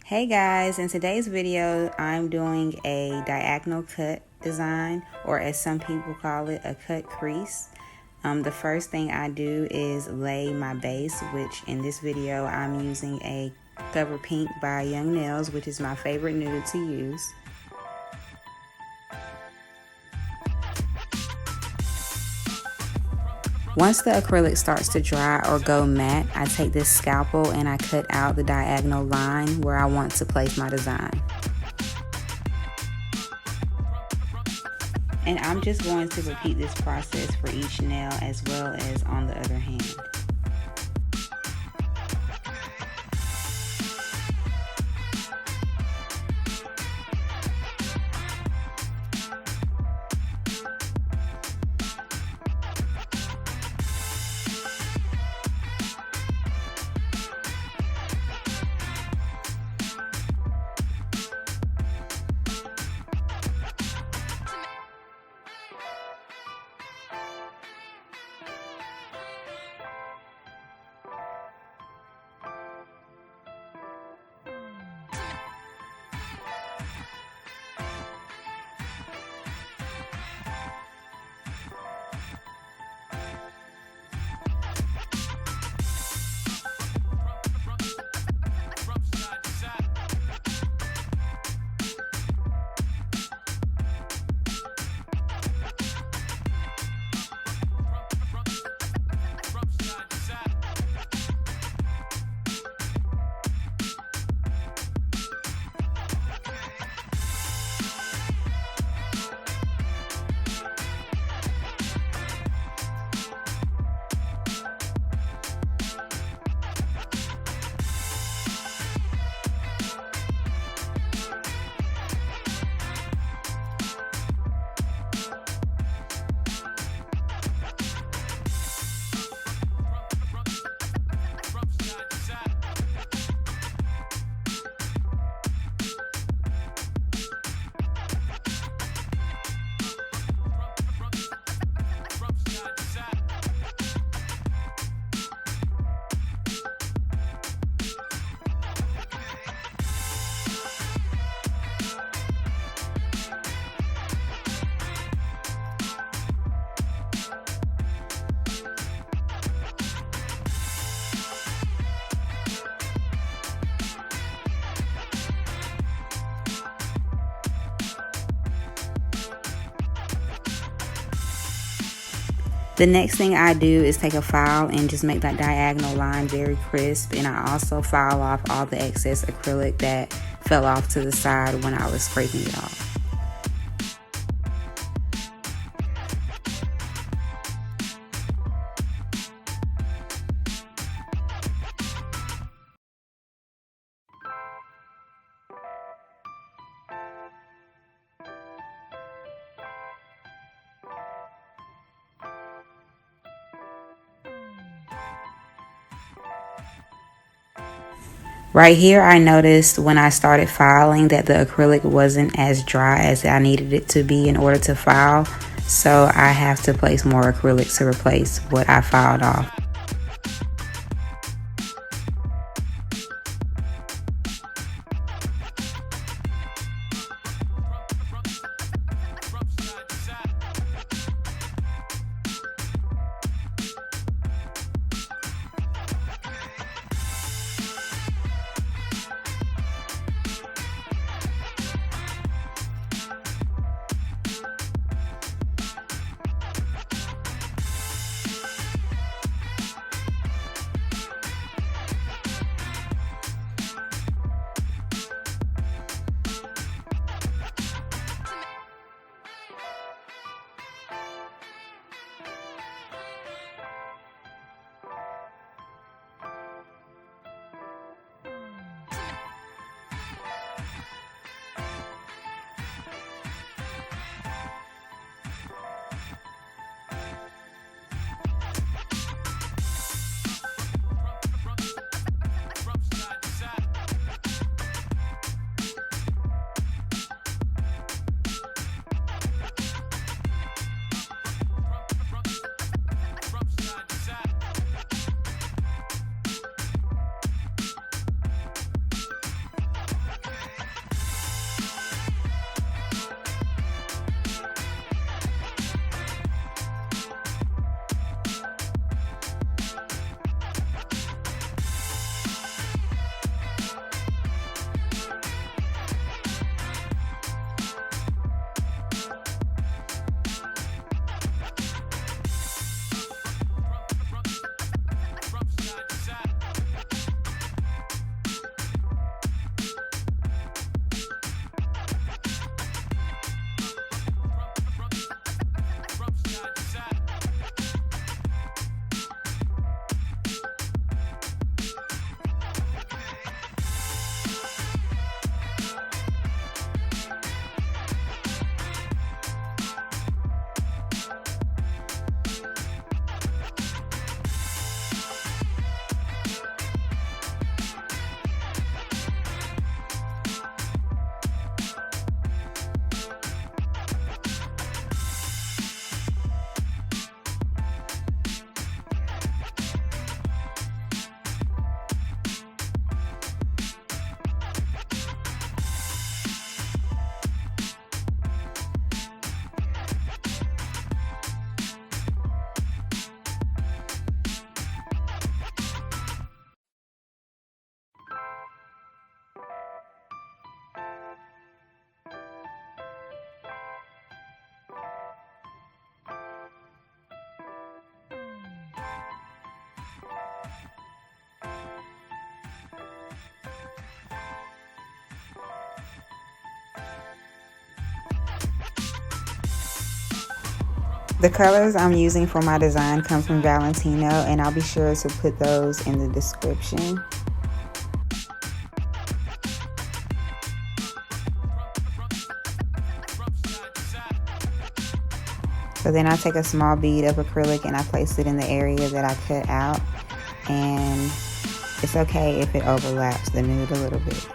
Hey guys, in today's video I'm doing a diagonal cut design, or as some people call it, a cut crease. The first thing I do is lay my base, which in this video I'm using a Cover Pink by Young Nails, which is my favorite nude to use. Once the acrylic starts to dry or go matte, I take this scalpel and I cut out the diagonal line where I want to place my design. And I'm just going to repeat this process for each nail as well as on the other hand. The next thing I do is take a file and just make that diagonal line very crisp, and I also file off all the excess acrylic that fell off to the side when I was scraping it off. Right here, I noticed when I started filing that the acrylic wasn't as dry as I needed it to be in order to file, so I have to place more acrylic to replace what I filed off. The colors I'm using for my design come from Valentino, and I'll be sure to put those in the description. So then I take a small bead of acrylic and I place it in the area that I cut out, and it's okay if it overlaps the nude a little bit.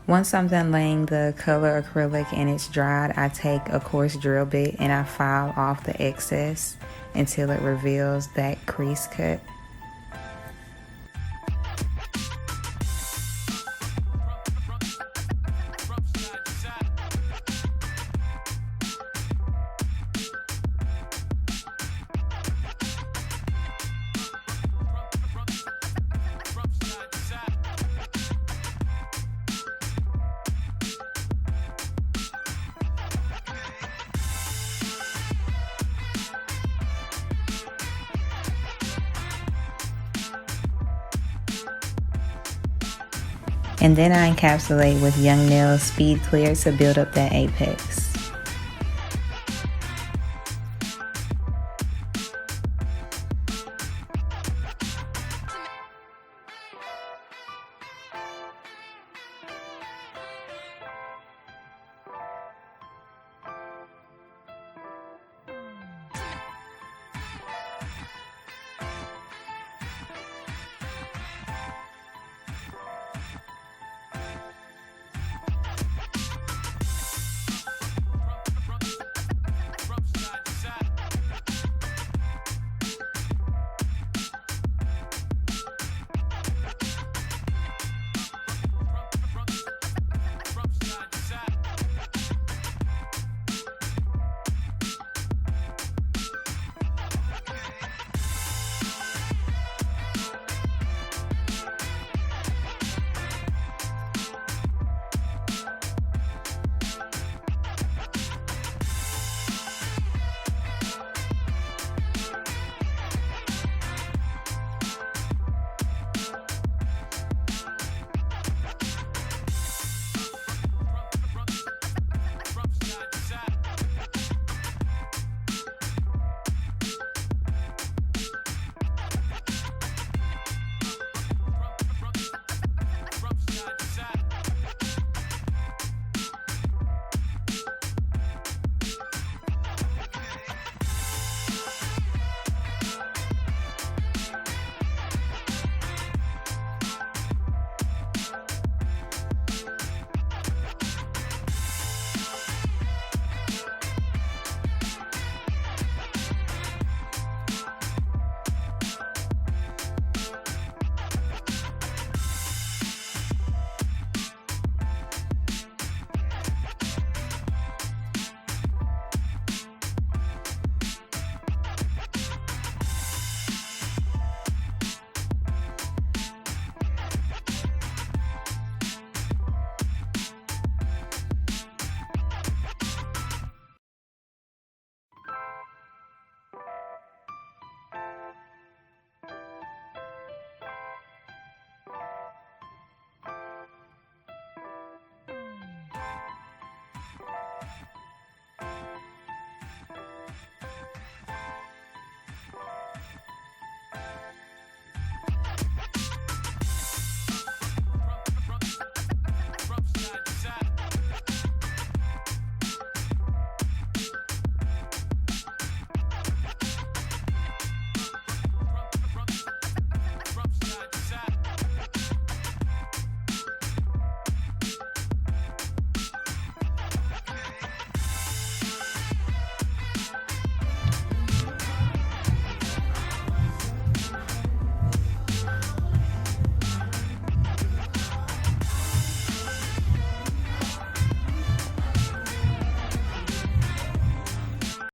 Once I'm done laying the color acrylic and it's dried, I take a coarse drill bit and I file off the excess until it reveals that crease cut. And then I encapsulate with Young Nails Speed Clear to build up that apex.